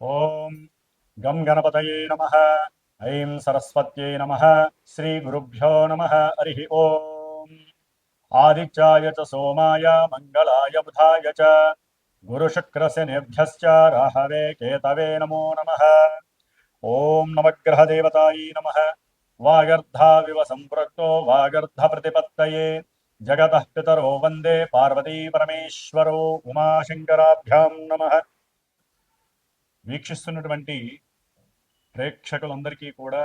ఓం గం గణపతయే నమః. ఐం సరస్వత్యై నమః. శ్రీ గురుభ్యో నమః. హరి ఓం. ఆదిత్యాయ చ సోమాయ మంగళాయ బుధాయ చ గురుశుక్రశనిభ్యశ్చ రాహవే కేతవే నమో నమః. ఓం నవగ్రహదేవతాయై నమః. వాగర్ధావివ సంపృక్తో వాగర్ధ ప్రతిపత్తయే జగతః పితరో వందే పార్వతీ పరమేశ్వరో ఉమాశంకరాభ్యాం నమః. వీక్షిస్తున్నటువంటి ప్రేక్షకులందరికీ కూడా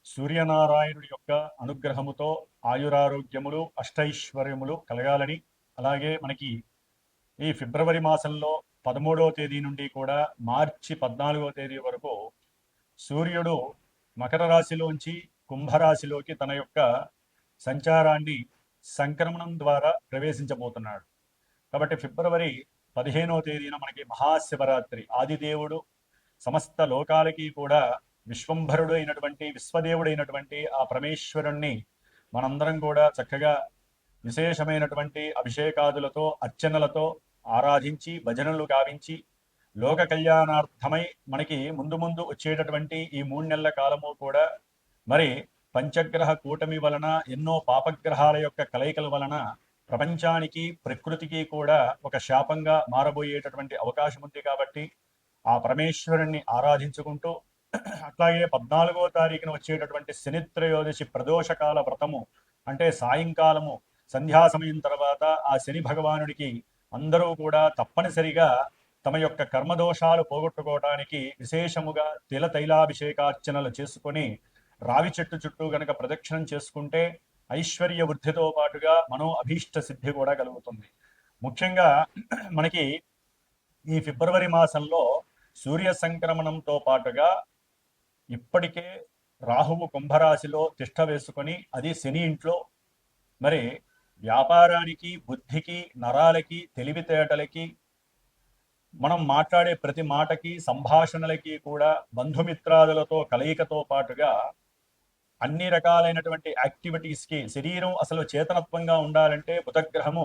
సూర్యనారాయణుడి యొక్క అనుగ్రహముతో ఆయురారోగ్యములు అష్టైశ్వర్యములు కలగాలని, అలాగే మనకి ఈ ఫిబ్రవరి మాసంలో 13వ తేదీ నుండి కూడా మార్చి 14వ తేదీ వరకు సూర్యుడు మకర రాశిలోంచి కుంభరాశిలోకి తన యొక్క సంచారాన్ని సంక్రమణం ద్వారా ప్రవేశించబోతున్నాడు. కాబట్టి ఫిబ్రవరి 15వ తేదీన మనకి మహాశివరాత్రి. ఆదిదేవుడు సమస్త లోకాలకి కూడా విశ్వంభరుడు అయినటువంటి విశ్వదేవుడైనటువంటి ఆ పరమేశ్వరుణ్ణి మనందరం కూడా చక్కగా విశేషమైనటువంటి అభిషేకాదులతో అర్చనలతో ఆరాధించి భజనలు గావించి లోక కళ్యాణార్థమై మనకి ముందు ముందు వచ్చేటటువంటి ఈ 3 నెలల కాలము కూడా మరి పంచగ్రహ కూటమి వలన ఎన్నో పాపగ్రహాల యొక్క కలయికల వలన ప్రపంచానికి ప్రకృతికి కూడా ఒక శాపంగా మారబోయేటటువంటి అవకాశం ఉంది. కాబట్టి ఆ పరమేశ్వరుణ్ణి ఆరాధించుకుంటూ అట్లాగే 14వ తారీఖున వచ్చేటటువంటి శనిత్రయోదశి ప్రదోషకాల వ్రతము అంటే సాయంకాలము సంధ్యా సమయం తర్వాత ఆ శని భగవానుడికి అందరూ కూడా తప్పనిసరిగా తమ యొక్క కర్మదోషాలు పోగొట్టుకోవడానికి విశేషముగా తిల తైలాభిషేకార్చనలు చేసుకొని రావి చెట్టు చుట్టూ గనక ప్రదక్షిణం చేసుకుంటే ఐశ్వర్య వృద్ధితో పాటుగా మనో అభీష్ట సిద్ధి కూడా కలుగుతుంది. ముఖ్యంగా మనకి ఈ ఫిబ్రవరి మాసంలో సూర్య సంక్రమణంతో పాటుగా ఇప్పటికే రాహువు కుంభరాశిలో తిష్ట వేసుకొని అది శని ఇంట్లో మరి వ్యాపారానికి బుద్ధికి నరాలకి తెలివితేటలకి మనం మాట్లాడే ప్రతి మాటకి సంభాషణలకి కూడా బంధుమిత్రాదులతో కలయికతో పాటుగా అన్ని రకాలైనటువంటి యాక్టివిటీస్కి శరీరం అసలు చేతనత్వంగా ఉండాలంటే బుధగ్రహము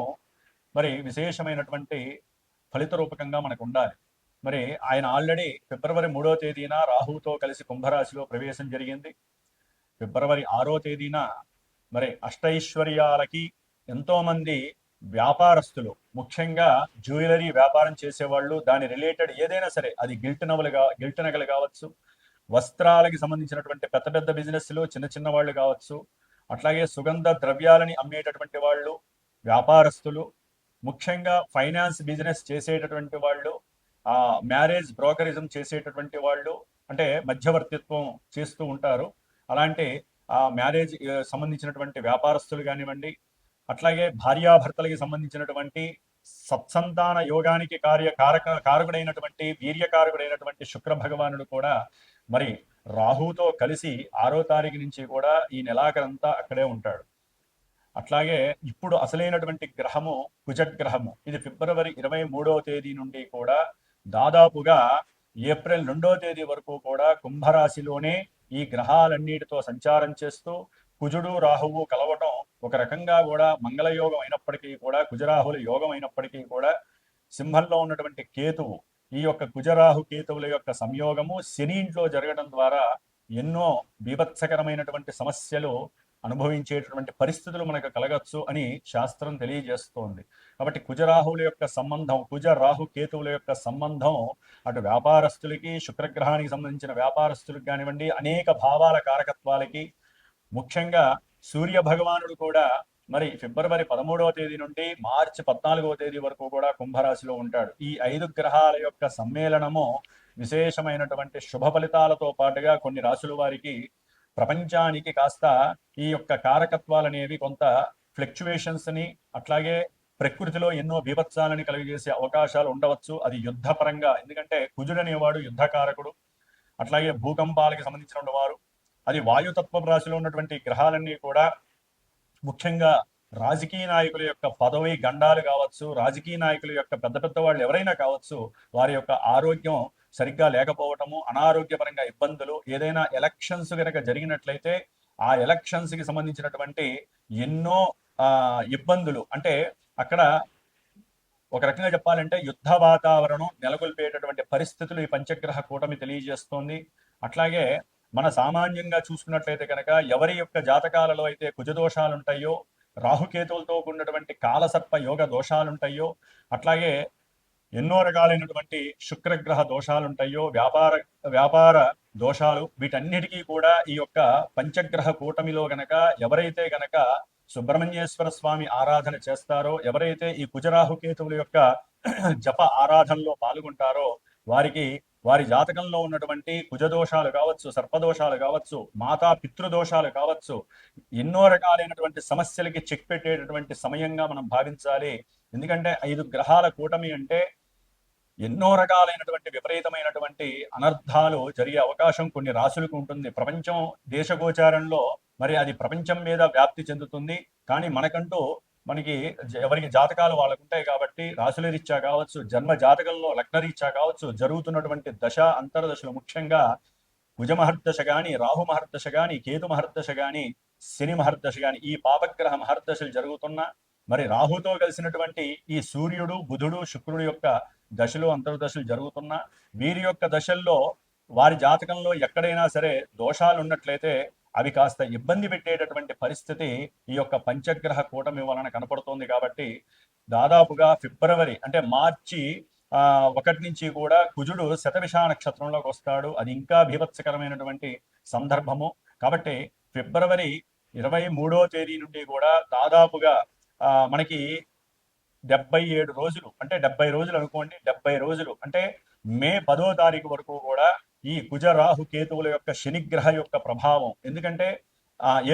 మరి విశేషమైనటువంటి ఫలిత రూపకంగా మనకు ఉండాలి. మరి ఆయన ఆల్రెడీ ఫిబ్రవరి 3వ తేదీన రాహుతో కలిసి కుంభరాశిలో ప్రవేశం జరిగింది. ఫిబ్రవరి 6వ తేదీన మరి అష్టైశ్వర్యాలకి ఎంతోమంది వ్యాపారస్తులు, ముఖ్యంగా జ్యువెలరీ వ్యాపారం చేసేవాళ్ళు, దాని రిలేటెడ్ ఏదైనా సరే, అది గిల్ట్ నగలు కావచ్చు, వస్త్రాలకి సంబంధించినటువంటి పెద్ద పెద్ద బిజినెస్లు, చిన్న చిన్న వాళ్ళు కావచ్చు, అట్లాగే సుగంధ ద్రవ్యాలని అమ్మేటటువంటి వాళ్ళు, వ్యాపారస్తులు, ముఖ్యంగా ఫైనాన్స్ బిజినెస్ చేసేటటువంటి వాళ్ళు, మ్యారేజ్ బ్రోకరిజం చేసేటటువంటి వాళ్ళు, అంటే మధ్యవర్తిత్వం చేస్తూ ఉంటారు. అలాంటి మ్యారేజ్ సంబంధించినటువంటి వ్యాపారస్తులు కానివ్వండి, అట్లాగే భార్యాభర్తలకి సంబంధించినటువంటి సత్సంతాన యోగానికి కారకుడైనటువంటి వీర్యకారకుడైనటువంటి శుక్ర భగవానుడు కూడా మరి రాహుతో కలిసి 6వ తారీఖు నుంచి కూడా ఈ నెలాఖరంతా అక్కడే ఉంటాడు. అట్లాగే ఇప్పుడు అసలైనటువంటి గ్రహము కుజగ్రహము. ఇది ఫిబ్రవరి 23వ తేదీ నుండి కూడా దాదాపుగా ఏప్రిల్ 2వ తేదీ వరకు కూడా కుంభరాశిలోనే ఈ గ్రహాలన్నిటితో సంచారం చేస్తూ కుజుడు రాహువు కలవటం ఒక రకంగా కూడా మంగళయోగం అయినప్పటికీ కూడా, కుజరాహుల యోగం అయినప్పటికీ కూడా, సింహంలో ఉన్నటువంటి కేతువు, ఈ యొక్క కుజరాహు కేతువుల యొక్క సంయోగము శని ఇంట్లో జరగడం ద్వారా ఎన్నో బీభత్సకరమైనటువంటి సమస్యలు అనుభవించేటటువంటి పరిస్థితులు మనకు కలగచ్చు అని శాస్త్రం తెలియజేస్తోంది. కాబట్టి కుజరాహువుల యొక్క సంబంధం, కుజ రాహు కేతువుల యొక్క సంబంధం అటు వ్యాపారస్తులకి, శుక్రగ్రహానికి సంబంధించిన వ్యాపారస్తులకు కానివ్వండి, అనేక భావాల కారకత్వాలకి, ముఖ్యంగా సూర్య భగవానుడు కూడా మరి ఫిబ్రవరి 13వ తేదీ నుండి మార్చి 14వ తేదీ వరకు కూడా కుంభరాశిలో ఉంటాడు. ఈ 5 గ్రహాల యొక్క సమ్మేళనము విశేషమైనటువంటి శుభ ఫలితాలతో పాటుగా కొన్ని రాశుల వారికి ప్రపంచానికి కాస్త ఈ యొక్క కారకత్వాలు అనేవి కొంత ఫ్లక్చువేషన్స్ ని, అట్లాగే ప్రకృతిలో ఎన్నో బీభత్సాలని కలిగజేసే అవకాశాలు ఉండవచ్చు. అది యుద్ధపరంగా, ఎందుకంటే కుజుడు అనేవాడు యుద్ధకారకుడు. అట్లాగే భూకంపాలకి సంబంధించిన వారు, అది వాయుతత్వ రాశిలో ఉన్నటువంటి గ్రహాలన్నీ కూడా ముఖ్యంగా రాజకీయ నాయకుల యొక్క పదవి గండాలు కావచ్చు, రాజకీయ నాయకుల యొక్క పెద్ద పెద్ద వాళ్ళు ఎవరైనా కావచ్చు, వారి యొక్క ఆరోగ్యం సరిగ్గా లేకపోవటము, అనారోగ్యపరంగా ఇబ్బందులు, ఏదైనా ఎలక్షన్స్ కనుక జరిగినట్లయితే ఆ ఎలక్షన్స్ కి సంబంధించినటువంటి ఎన్నో ఇబ్బందులు, అంటే అక్కడ ఒక రకంగా చెప్పాలంటే యుద్ధ వాతావరణం నెలకొల్పేటటువంటి పరిస్థితులు ఈ పంచగ్రహ కూటమి తెలియజేస్తోంది. అట్లాగే మన సామాన్యంగా చూసుకున్నట్లయితే కనుక ఎవరి యొక్క జాతకాలలో అయితే కుజదోషాలు ఉంటాయో, రాహుకేతువులతో కూడినటువంటి కాలసర్ప యోగ దోషాలు ఉంటాయో, అట్లాగే ఎన్నో రకాలైనటువంటి శుక్రగ్రహ దోషాలు ఉంటాయో, వ్యాపార దోషాలు, వీటన్నిటికీ కూడా ఈ యొక్క పంచగ్రహ కూటమిలో గనక ఎవరైతే గనక సుబ్రహ్మణ్యేశ్వర స్వామి ఆరాధన చేస్తారో, ఎవరైతే ఈ కుజరాహుకేతువుల యొక్క జప ఆరాధనలో పాల్గొంటారో, వారికి వారి జాతకంలో ఉన్నటువంటి కుజదోషాలు కావచ్చు, సర్పదోషాలు కావచ్చు, మాతా పితృదోషాలు కావచ్చు, ఎన్నో రకాలైనటువంటి సమస్యలకి చెక్ పెట్టేటటువంటి సమయంగా మనం భావించాలి. ఎందుకంటే 5 గ్రహాల కూటమి అంటే ఎన్నో రకాలైనటువంటి విపరీతమైనటువంటి అనర్థాలు జరిగే అవకాశం కొన్ని రాశులకు ఉంటుంది. ప్రపంచం దేశగోచారంలో మరి అది ప్రపంచం మీద వ్యాప్తి చెందుతుంది. కానీ మనకి ఎవరికి జాతకాలు వాళ్ళకు ఉంటాయి కాబట్టి రాశుల రీత్యా కావచ్చు, జన్మ జాతకంలో లగ్న రీత్యా కావచ్చు, జరుగుతున్నటువంటి దశ అంతర్దశలు, ముఖ్యంగా కుజ మహర్దశ గాని, రాహు మహర్దశ గాని, కేతు మహర్దశ గాని, శని మహర్దశ గాని, ఈ పాపగ్రహ మహర్దశలు జరుగుతున్నా, మరి రాహుతో కలిసినటువంటి ఈ సూర్యుడు, బుధుడు, శుక్రుడు యొక్క దశలు అంతర్దశలు జరుగుతున్నా, వీరి యొక్క దశల్లో వారి జాతకంలో ఎక్కడైనా సరే దోషాలు ఉన్నట్లయితే అవి కాస్త ఇబ్బంది పెట్టేటటువంటి పరిస్థితి ఈ యొక్క పంచగ్రహ కూటమి వలన కనపడుతోంది. కాబట్టి దాదాపుగా ఫిబ్రవరి అంటే మార్చి 1 నుంచి కూడా కుజుడు శతభిష నక్షత్రంలోకి వస్తాడు. అది ఇంకా బీభత్సకరమైనటువంటి సందర్భము. కాబట్టి ఫిబ్రవరి 23వ తేదీ నుండి కూడా దాదాపుగా మనకి 77 రోజులు, అంటే 70 రోజులు అనుకోండి, 70 రోజులు అంటే మే 10వ తారీఖు వరకు కూడా ఈ కుజ రాహు కేతువుల యొక్క శనిగ్రహ యొక్క ప్రభావం. ఎందుకంటే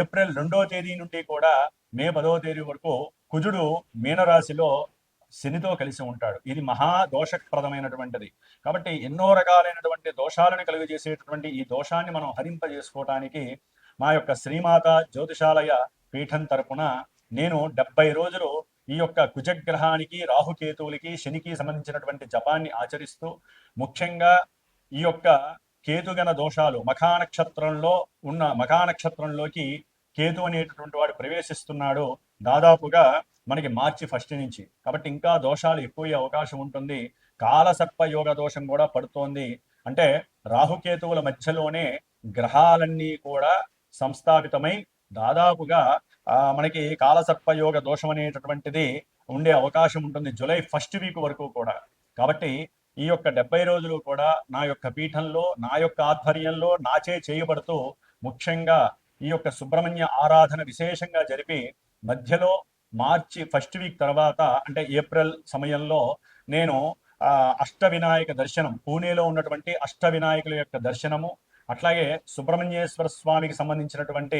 ఏప్రిల్ 2వ తేదీ నుండి కూడా మే 10వ తేదీ వరకు కుజుడు మీనరాశిలో శనితో కలిసి ఉంటాడు. ఇది మహా దోషప్రదమైనటువంటిది. కాబట్టి ఎన్నో రకాలైనటువంటి దోషాలను కలుగజేసేటటువంటి ఈ దోషాన్ని మనం హరింపజేసుకోవటానికి మా యొక్క శ్రీమాత జ్యోతిషాలయ పీఠం తరపున నేను 70 రోజులు ఈ యొక్క కుజగ్రహానికి, రాహుకేతువులకి, శనికి సంబంధించినటువంటి జపాన్ని ఆచరిస్తూ, ముఖ్యంగా ఈ యొక్క కేతుగణ దోషాలు మఖానక్షత్రంలోకి కేతు అనేటటువంటి వాడు ప్రవేశిస్తున్నాడు దాదాపుగా మనకి మార్చి 1 నుంచి. కాబట్టి ఇంకా దోషాలు ఎక్కువ అవకాశం ఉంటుంది. కాలసర్ప యోగ దోషం కూడా పడుతోంది. అంటే రాహుకేతువుల మధ్యలోనే గ్రహాలన్నీ కూడా సంస్థాపితమై దాదాపుగా మనకి కాలసర్ప యోగ దోషం అనేటటువంటిది ఉండే అవకాశం ఉంటుంది జూలై 1 వీక్ వరకు కూడా. కాబట్టి ఈ యొక్క 70 రోజులు కూడా నా యొక్క పీఠంలో, నా యొక్క ఆధ్వర్యంలో, నాచే చేయబడుతూ, ముఖ్యంగా ఈ యొక్క సుబ్రహ్మణ్య ఆరాధన విశేషంగా జరిపి, మధ్యలో మార్చి 1 వీక్ తర్వాత అంటే ఏప్రిల్ సమయంలో నేను అష్టవినాయక దర్శనం, పూణేలో ఉన్నటువంటి అష్టవినాయకుల యొక్క దర్శనము, అట్లాగే సుబ్రహ్మణ్యేశ్వర స్వామికి సంబంధించినటువంటి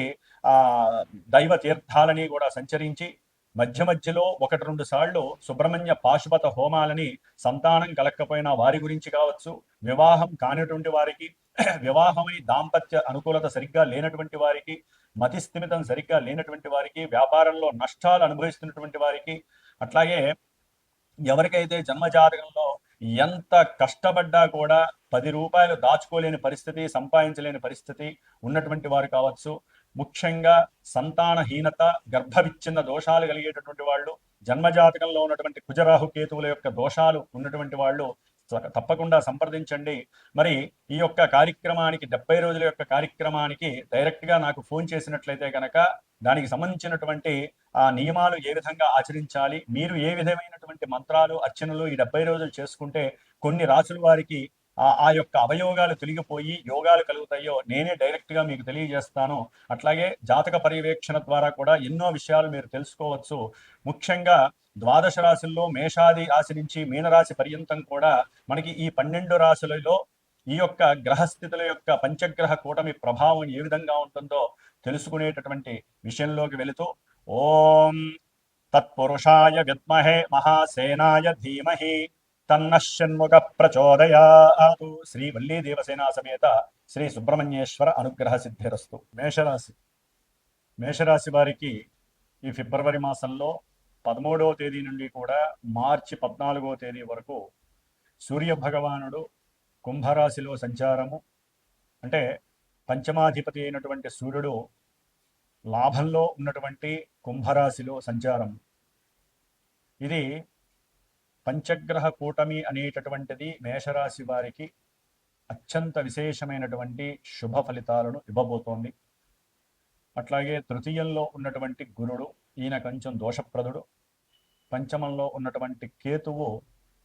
దైవ తీర్థాలని కూడా సంచరించి, మధ్యలో 1-2 సార్లు సుబ్రహ్మణ్య పాశుపత హోమాలని సంతానం కలక్కపోయినా వారి గురించి కావచ్చు, వివాహం కానిటువంటి వారికి, వివాహమై దాంపత్య అనుకూలత సరిగ్గా లేనటువంటి వారికి, మతిస్థిమితం సరిగ్గా లేనటువంటి వారికి, వ్యాపారంలో నష్టాలు అనుభవిస్తున్నటువంటి వారికి, అట్లాగే ఎవరికైతే జన్మజాతకంలో ఎంత కష్టపడ్డా కూడా 10 రూపాయలు దాచుకోలేని పరిస్థితి, సంపాదించలేని పరిస్థితి ఉన్నటువంటి వారు కావచ్చు, ముఖ్యంగా సంతానహీనత, గర్భవిచ్ఛిన్న దోషాలు కలిగేటటువంటి వాళ్ళు, జన్మజాతకంలో ఉన్నటువంటి కుజరాహు కేతువుల యొక్క దోషాలు ఉన్నటువంటి వాళ్ళు తప్పకుండా సంప్రదించండి. మరి ఈ యొక్క కార్యక్రమానికి 70 రోజుల యొక్క కార్యక్రమానికి డైరెక్ట్గా నాకు ఫోన్ చేసినట్లయితే కనుక దానికి సంబంధించినటువంటి నియమాలు ఏ విధంగా ఆచరించాలి, మీరు ఏ విధమైనటువంటి మంత్రాలు, అర్చనలు ఈ 70 రోజులు చేసుకుంటే కొన్ని రాసుల వారికి ఆ యొక్క అవయోగాలు తొలగిపోయి యోగాలు కలుగుతాయో నేనే డైరెక్ట్గా మీకు తెలియజేస్తాను. అట్లాగే జాతక పర్యవేక్షణ ద్వారా కూడా ఎన్నో విషయాలు మీరు తెలుసుకోవచ్చు. ముఖ్యంగా ద్వాదశ రాశుల్లో మేషాది రాశి నుంచి మీనరాశి పర్యంతం కూడా మనకి ఈ 12 రాశులలో ఈ యొక్క గ్రహస్థితుల యొక్క పంచగ్రహ కూటమి ప్రభావం ఏ విధంగా ఉంటుందో తెలుసుకునేటటువంటి విషయంలోకి వెళుతూ, ఓం తత్పురుషాయ విద్మహే మహాసేనాయ ధీమహి తన్నషణ్ముఖ ప్రచోదయాతు. శ్రీ వల్లీ దేవసేనా సమేత శ్రీ సుబ్రహ్మణ్యేశ్వర అనుగ్రహ సిద్ధిరస్తు. మేషరాశి వారికి ఈ ఫిబ్రవరి మాసంలో 13వ తేదీ నుండి కూడా మార్చి 14వ తేదీ వరకు సూర్య భగవానుడు కుంభరాశిలో సంచారము, అంటే పంచమాధిపతి అయినటువంటి సూర్యుడు లాభంలో ఉన్నటువంటి కుంభరాశిలో సంచారం. ఇది పంచగ్రహ కూటమి అనేటటువంటిది మేషరాశి వారికి అత్యంత విశేషమైనటువంటి శుభ ఫలితాలను ఇవ్వబోతోంది. అట్లాగే తృతీయంలో ఉన్నటువంటి గురుడు, ఈయన కొంచెం దోషప్రదుడు. పంచమంలో ఉన్నటువంటి కేతువు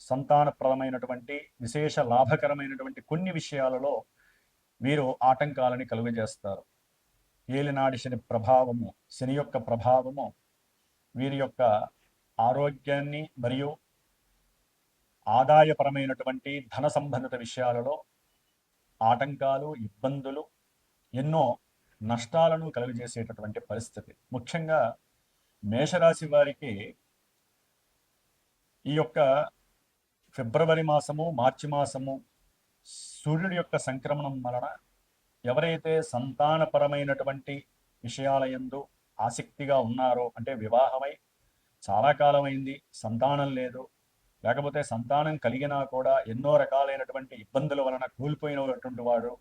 సంతానప్రదమైనటువంటి విశేష లాభకరమైనటువంటి కొన్ని విషయాలలో వీరు ఆటంకాలని కలుగజేస్తారు. ఏలినాడి శని ప్రభావము, శని యొక్క ప్రభావము వీరి యొక్క ఆరోగ్యాన్ని మరియు ఆదాయపరమైనటువంటి ధన సంబంధిత విషయాలలో ఆటంకాలు, ఇబ్బందులు, ఎన్నో నష్టాలను కలుగజేసేటటువంటి పరిస్థితి. ముఖ్యంగా మేషరాశి వారికి ఈ యొక్క ఫిబ్రవరి మాసము, మార్చి మాసము సూర్యుడి యొక్క సంక్రమణం వలన ఎవరైతే సంతానపరమైనటువంటి విషయాల యందు ఆసక్తిగా ఉన్నారో, అంటే వివాహమై చాలా కాలమైంది, సంతానం లేదు, లేకపోతే సంతానం కలిగినా కూడా ఎన్నో రకాలైనటువంటి ఇబ్బందుల వలన కోల్పోయినటువంటి వాడు,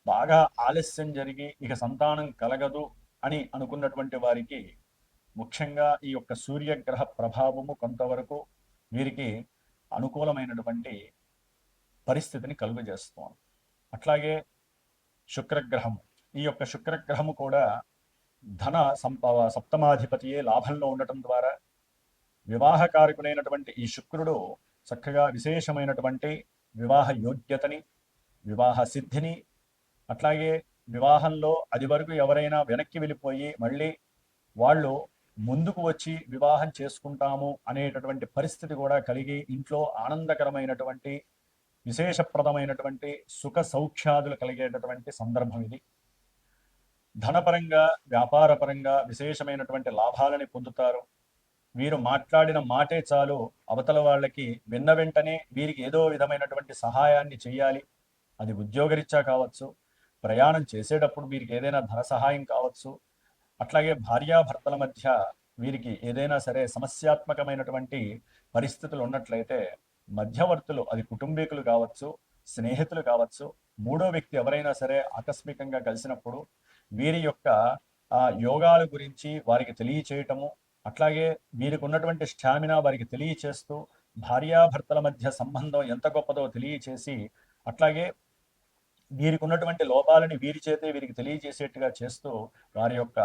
బాగా ఆలస్యం జరిగి ఇక సంతానం కలగదు అని అనుకున్నటువంటి వారికి ముఖ్యంగా ఈ యొక్క సూర్యగ్రహ ప్రభావము కొంతవరకు వీరికి అనుకూలమైనటువంటి పరిస్థితిని కలుగజేస్తోంది. అట్లాగే శుక్రగ్రహము, ఈ యొక్క శుక్రగ్రహము కూడా ధన సప్తమాధిపతియే లాభంలో ఉండటం ద్వారా వివాహకారకుడైనటువంటి ఈ శుక్రుడు చక్కగా విశేషమైనటువంటి వివాహ యోగ్యతని, వివాహ సిద్ధిని, అట్లాగే వివాహంలో అది వరకు ఎవరైనా వెనక్కి వెళ్ళిపోయి మళ్ళీ వాళ్ళు ముందుకు వచ్చి వివాహం చేసుకుంటాము అనేటటువంటి పరిస్థితి కూడా కలిగి ఇంట్లో ఆనందకరమైనటువంటి విశేషప్రదమైనటువంటి సుఖ సౌఖ్యాదులు కలిగేటటువంటి సందర్భం ఇది. ధనపరంగా, వ్యాపారపరంగా విశేషమైనటువంటి లాభాలని పొందుతారు. వీరు మాట్లాడిన మాటే చాలు అవతల వాళ్ళకి విన్న వెంటనే వీరికి ఏదో విధమైనటువంటి సహాయాన్ని చేయాలి. అది ఉద్యోగరీత్యా కావచ్చు, ప్రయాణం చేసేటప్పుడు వీరికి ఏదైనా ధన సహాయం కావచ్చు, అట్లాగే భార్యాభర్తల మధ్య వీరికి ఏదైనా సరే సమస్యాత్మకమైనటువంటి పరిస్థితులు ఉన్నట్లయితే మధ్యవర్తులు, అది కుటుంబీకులు కావచ్చు, స్నేహితులు కావచ్చు, మూడో వ్యక్తి ఎవరైనా సరే ఆకస్మికంగా కలిసినప్పుడు వీరి యొక్క యోగాల గురించి వారికి తెలియచేయటము, అట్లాగే వీరికి ఉన్నటువంటి స్టామినా వారికి తెలియచేస్తూ భార్యాభర్తల మధ్య సంబంధం ఎంత గొప్పదో తెలియచేసి, అట్లాగే వీరికి ఉన్నటువంటి లోపాలని వీరి చేతే వీరికి తెలియజేసేట్టుగా చేస్తూ వారి యొక్క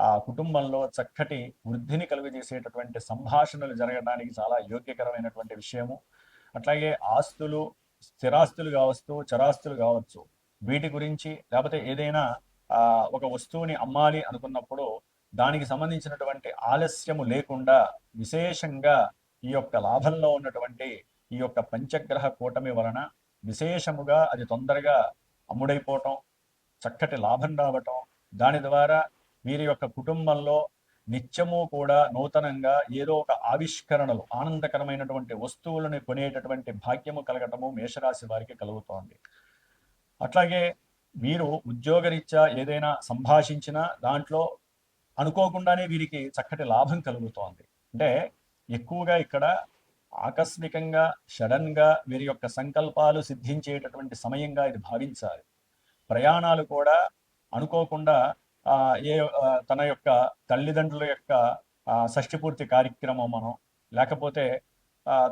ఆ కుటుంబంలో చక్కటి వృద్ధిని కలుగజేసేటటువంటి సంభాషణలు జరగడానికి చాలా యోగ్యకరమైనటువంటి విషయము. అట్లాగే ఆస్తులు, స్థిరాస్తులు కావచ్చు, చరాస్తులు కావచ్చు, వీటి గురించి లేకపోతే ఏదైనా ఒక వస్తువుని అమ్మాలి అనుకున్నప్పుడు దానికి సంబంధించినటువంటి ఆలస్యము లేకుండా విశేషంగా ఈ యొక్క లాభంలో ఉన్నటువంటి ఈ యొక్క పంచగ్రహ కూటమి వలన విశేషముగా అది తొందరగా అమ్ముడైపోవటం, చక్కటి లాభం రావటం, దాని ద్వారా వీరి యొక్క కుటుంబంలో నిత్యము కూడా నూతనంగా ఏదో ఒక ఆవిష్కరణలు, ఆనందకరమైనటువంటి వస్తువులను కొనేటటువంటి భాగ్యము కలగటము మేషరాశి వారికి కలుగుతోంది. అట్లాగే వీరు ఉద్యోగరీత్యా ఏదైనా సంభాషించినా దాంట్లో అనుకోకుండానే వీరికి చక్కటి లాభం కలుగుతోంది. అంటే ఎక్కువగా ఇక్కడ ఆకస్మికంగా సడన్గా వీరి యొక్క సంకల్పాలు సిద్ధించేటటువంటి సమయంగా ఇది భావించాలి. ప్రయాణాలు కూడా అనుకోకుండా తన యొక్క తల్లిదండ్రుల యొక్క షష్ఠిపూర్తి కార్యక్రమమనో, లేకపోతే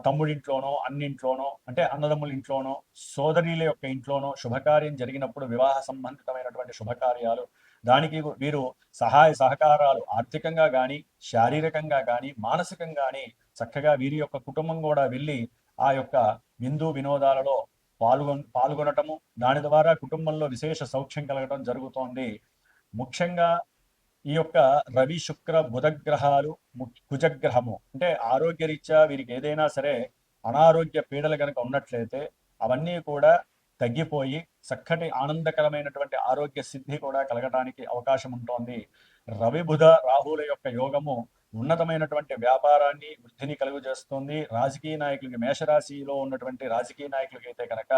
తమ్ముడింట్లోనో, అన్నింట్లోనో, అంటే అన్నదమ్ముల ఇంట్లోనో, సోదరుల యొక్క ఇంట్లోనో శుభకార్యం జరిగినప్పుడు వివాహ సంబంధితమైనటువంటి శుభకార్యాలు, దానికి వీరు సహాయ సహకారాలు ఆర్థికంగా కానీ, శారీరకంగా కానీ, మానసికంగా కానీ చక్కగా వీరి యొక్క కుటుంబం కూడా వెళ్ళి ఆ యొక్క విందు వినోదాలలో పాల్గొనటము, దాని ద్వారా కుటుంబంలో విశేష సౌఖ్యం కలగటం జరుగుతోంది. ముఖ్యంగా ఈ యొక్క రవి, శుక్ర, బుధగ్రహాలు, కుజగ్రహము, అంటే ఆరోగ్యరీత్యా వీరికి ఏదైనా సరే అనారోగ్య పీడలు కనుక ఉన్నట్లయితే అవన్నీ కూడా తగ్గిపోయి చక్కటి ఆనందకరమైనటువంటి ఆరోగ్య సిద్ధి కూడా కలగడానికి అవకాశం ఉంటోంది. రవి, బుధ, రాహుల యొక్క యోగము ఉన్నతమైనటువంటి వ్యాపారాన్ని, వృద్ధిని కలుగజేస్తుంది. రాజకీయ నాయకులకి, మేషరాశిలో ఉన్నటువంటి రాజకీయ నాయకులకి అయితే కనుక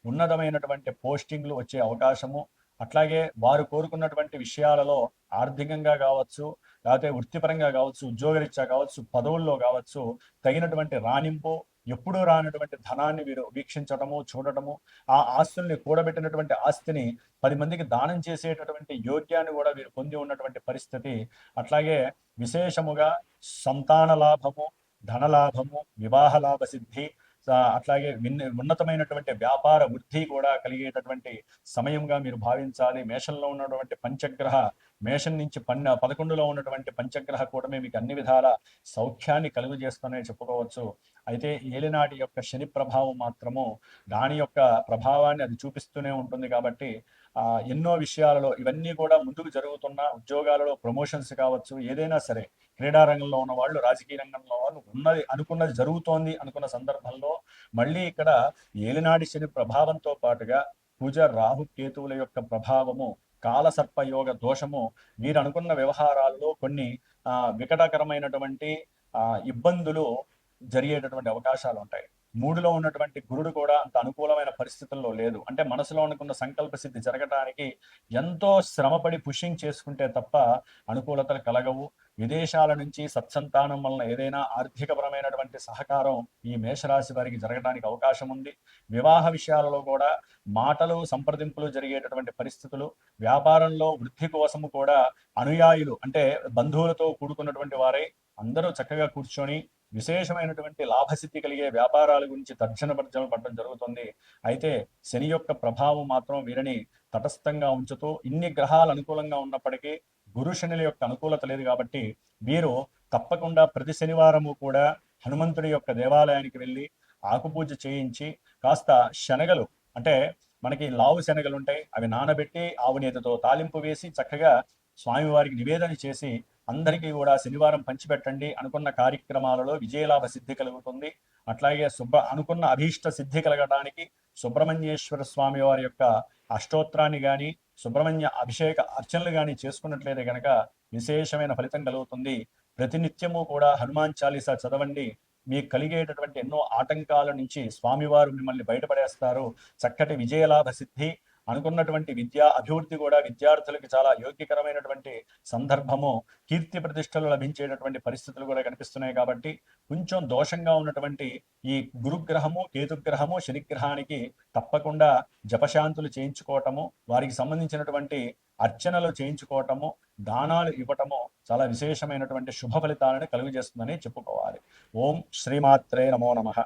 ఉన్నతమైనటువంటి పోస్టింగ్లు వచ్చే అవకాశము, అట్లాగే వారు కోరుకున్నటువంటి విషయాలలో ఆర్థికంగా కావచ్చు, లేకపోతే వృత్తిపరంగా కావచ్చు, ఉద్యోగరీత్యా కావచ్చు, పదవుల్లో కావచ్చు తగినటువంటి రాణింపు, ఎప్పుడూ రానటువంటి ధనాన్ని వీరు వీక్షించటము, చూడటము, ఆ ఆస్తుల్ని కూడబెట్టినటువంటి ఆస్తిని 10 మందికి దానం చేసేటటువంటి యోగ్యాన్ని కూడా వీరు పొంది ఉన్నటువంటి పరిస్థితి. అట్లాగే విశేషముగా సంతాన లాభము, ధనలాభము, వివాహ లాభ సిద్ధి, అట్లాగే ఉన్నతమైనటువంటి వ్యాపార వృద్ధి కూడా కలిగేటటువంటి సమయంగా మీరు భావించాలి. మేషంలో ఉన్నటువంటి పంచగ్రహ, మేషం నుంచి 11లో ఉన్నటువంటి పంచగ్రహ కూటమి మీకు అన్ని విధాల సౌఖ్యాన్ని కలుగజేస్తుందనే చెప్పుకోవచ్చు. అయితే ఏలినాటి యొక్క శని ప్రభావం మాత్రము దాని యొక్క ప్రభావాన్ని అది చూపిస్తూనే ఉంటుంది. కాబట్టి ఎన్నో విషయాలలో ఇవన్నీ కూడా ముందుకు జరుగుతున్న ఉద్యోగాలలో ప్రమోషన్స్ కావచ్చు, ఏదైనా సరే క్రీడా రంగంలో ఉన్న వాళ్ళు, రాజకీయ రంగంలో వాళ్ళు అనుకున్నది జరుగుతోంది అనుకున్న సందర్భంలో మళ్ళీ ఇక్కడ ఏలినాడి శని ప్రభావంతో పాటుగా కుజ రాహు కేతువుల యొక్క ప్రభావము, కాలసర్పయోగ దోషము మీరు అనుకున్న వ్యవహారాల్లో కొన్ని వికటకరమైనటువంటి ఇబ్బందులు జరిగేటటువంటి అవకాశాలు ఉంటాయి. 3లో ఉన్నటువంటి గురుడు కూడా అంత అనుకూలమైన పరిస్థితుల్లో లేదు. అంటే మనసులో అనుకున్న సంకల్ప సిద్ధి జరగడానికి ఎంతో శ్రమపడి పుషింగ్ చేసుకుంటే తప్ప అనుకూలతలు కలగవు. విదేశాల నుంచి సత్సంతానం వలన ఏదైనా ఆర్థికపరమైనటువంటి సహకారం ఈ మేషరాశి వారికి జరగడానికి అవకాశం ఉంది. వివాహ విషయాలలో కూడా మాటలు సంప్రదింపులు జరిగేటటువంటి పరిస్థితులు, వ్యాపారంలో వృద్ధి కోసము కూడా అనుయాయులు అంటే బంధువులతో కూడుకున్నటువంటి వారై అందరూ చక్కగా కూర్చొని విశేషమైనటువంటి లాభసిద్ధి కలిగే వ్యాపారాల గురించి తర్జన భర్జన పడడం జరుగుతుంది. అయితే శని యొక్క ప్రభావం మాత్రం వీరిని తటస్థంగా ఉంచుతూ, ఇన్ని గ్రహాలు అనుకూలంగా ఉన్నప్పటికీ గురు శనుల యొక్క అనుకూలత లేదు. కాబట్టి వీరు తప్పకుండా ప్రతి శనివారము కూడా హనుమంతుడి యొక్క దేవాలయానికి వెళ్ళి ఆకుపూజ చేయించి కాస్త శనగలు, అంటే మనకి లావు శనగలు ఉంటాయి, అవి నానబెట్టి ఆవునేతితో తాలింపు వేసి చక్కగా స్వామివారికి నివేదన చేసి అందరికీ కూడా శనివారం పంచిపెట్టండి. అనుకున్న కార్యక్రమాలలో విజయలాభ సిద్ధి కలుగుతుంది. అట్లాగే అనుకున్న అభీష్ట సిద్ధి కలగడానికి సుబ్రహ్మణ్యేశ్వర స్వామి వారి యొక్క అష్టోత్తరాన్ని కానీ సుబ్రహ్మణ్య అభిషేక అర్చనలు కానీ చేసుకున్నట్లయితే కనుక విశేషమైన ఫలితం కలుగుతుంది. ప్రతినిత్యము కూడా హనుమాన్ చాలీసా చదవండి. మీకు కలిగేటటువంటి ఎన్నో ఆటంకాల నుంచి స్వామివారు మిమ్మల్ని బయటపడేస్తారు. చక్కటి విజయలాభ సిద్ధి, అనుకున్నటువంటి విద్యా అభివృద్ధి కూడా విద్యార్థులకు చాలా యోగ్యకరమైనటువంటి సందర్భము, కీర్తి ప్రతిష్టలు లభించేటటువంటి పరిస్థితులు కూడా కనిపిస్తున్నాయి. కాబట్టి కొంచెం దోషంగా ఉన్నటువంటి ఈ గురుగ్రహము, కేతుగ్రహము, శనిగ్రహానికి తప్పకుండా జపశాంతులు చేయించుకోవటము, వారికి సంబంధించినటువంటి అర్చనలు చేయించుకోవటము, దానాలు ఇవ్వటము చాలా విశేషమైనటువంటి శుభ ఫలితాలను కలుగజేస్తుందని చెప్పుకోవాలి. ఓం శ్రీమాత్రే నమో నమః.